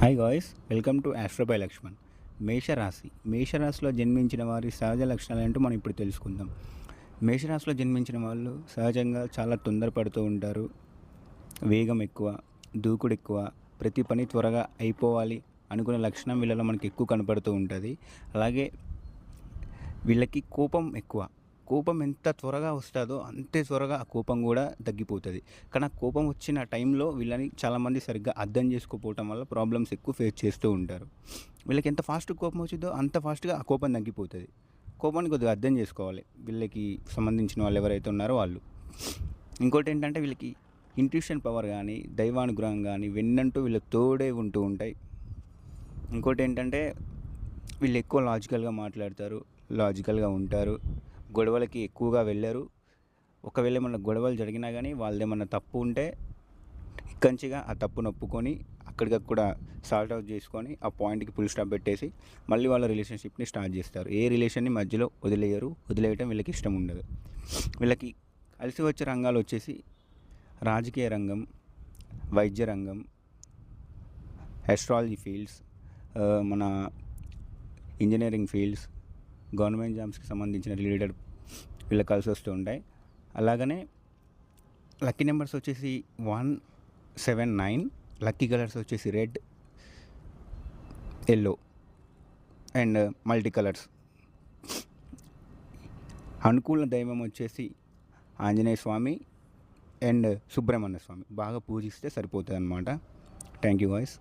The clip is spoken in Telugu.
Hi guys, welcome to astro by Lakshman. మేషరాశిలో జన్మించిన వారి సహజ లక్షణాలు ఏంటో మనం ఇప్పుడు తెలుసుకుందాం. మేషరాశిలో జన్మించిన వాళ్ళు సహజంగా చాలా తొందరపడుతూ ఉంటారు. వేగం ఎక్కువ, దూకుడు ఎక్కువ, ప్రతి పని త్వరగా అయిపోవాలి అనుకునే లక్షణం వీళ్ళలో మనకి ఎక్కువ కనపడుతూ ఉంటుంది. అలాగే వీళ్ళకి కోపం ఎక్కువ. కోపం ఎంత త్వరగా వస్తుందో అంతే త్వరగా ఆ కోపం కూడా తగ్గిపోతుంది. కానీ ఆ కోపం వచ్చిన టైంలో వీళ్ళని చాలామంది సరిగ్గా అర్థం చేసుకోకపోవటం వల్ల ప్రాబ్లమ్స్ ఎక్కువ ఫేస్ చేస్తూ ఉంటారు. వీళ్ళకి ఎంత ఫాస్ట్ కోపం వచ్చిందో అంత ఫాస్ట్గా ఆ కోపం తగ్గిపోతుంది. కోపాన్ని కొద్దిగా అర్థం చేసుకోవాలి వీళ్ళకి సంబంధించిన వాళ్ళు ఎవరైతే ఉన్నారో వాళ్ళు. ఇంకోటి ఏంటంటే వీళ్ళకి ఇంట్యూషన్ పవర్ కానీ, దైవానుగ్రహం కానీ వెన్నంటూ వీళ్ళకి తోడే ఉంటూ ఉంటాయి. ఇంకోటి ఏంటంటే వీళ్ళు ఎక్కువ లాజికల్గా మాట్లాడతారు, లాజికల్గా ఉంటారు, గొడవలకి ఎక్కువగా వెళ్ళరు. ఒకవేళ ఏమన్నా గొడవలు జరిగినా కానీ వాళ్ళదేమన్నా తప్పు ఉంటే ఇక్కంచిగా ఆ తప్పును ఒప్పుకొని అక్కడికక్కడ సాల్ట్ అవుట్ చేసుకొని ఆ పాయింట్కి ఫుల్ స్టాప్ పెట్టేసి మళ్ళీ వాళ్ళ రిలేషన్షిప్ని స్టార్ట్ చేస్తారు. ఏ రిలేషన్ని మధ్యలో వదిలేయటం వీళ్ళకి ఇష్టం ఉండదు. వీళ్ళకి కలిసి వచ్చే రంగాలు వచ్చేసి రాజకీయ రంగం, వైద్య రంగం, ఆస్ట్రాలజీ ఫీల్డ్స్, మన ఇంజనీరింగ్ ఫీల్డ్స్, గవర్నమెంట్ జాబ్స్కి సంబంధించిన రిలేటెడ్ వీళ్ళకి కలిసి వస్తూ ఉంటాయి. అలాగనే లక్కీ నెంబర్స్ వచ్చేసి 179, లక్కీ కలర్స్ వచ్చేసి red, yellow and multi colours. అనుకూల దైవం వచ్చేసి ఆంజనేయ స్వామి అండ్ సుబ్రహ్మణ్య స్వామి. బాగా పూజిస్తే సరిపోతుంది అన్నమాట. Thank you guys.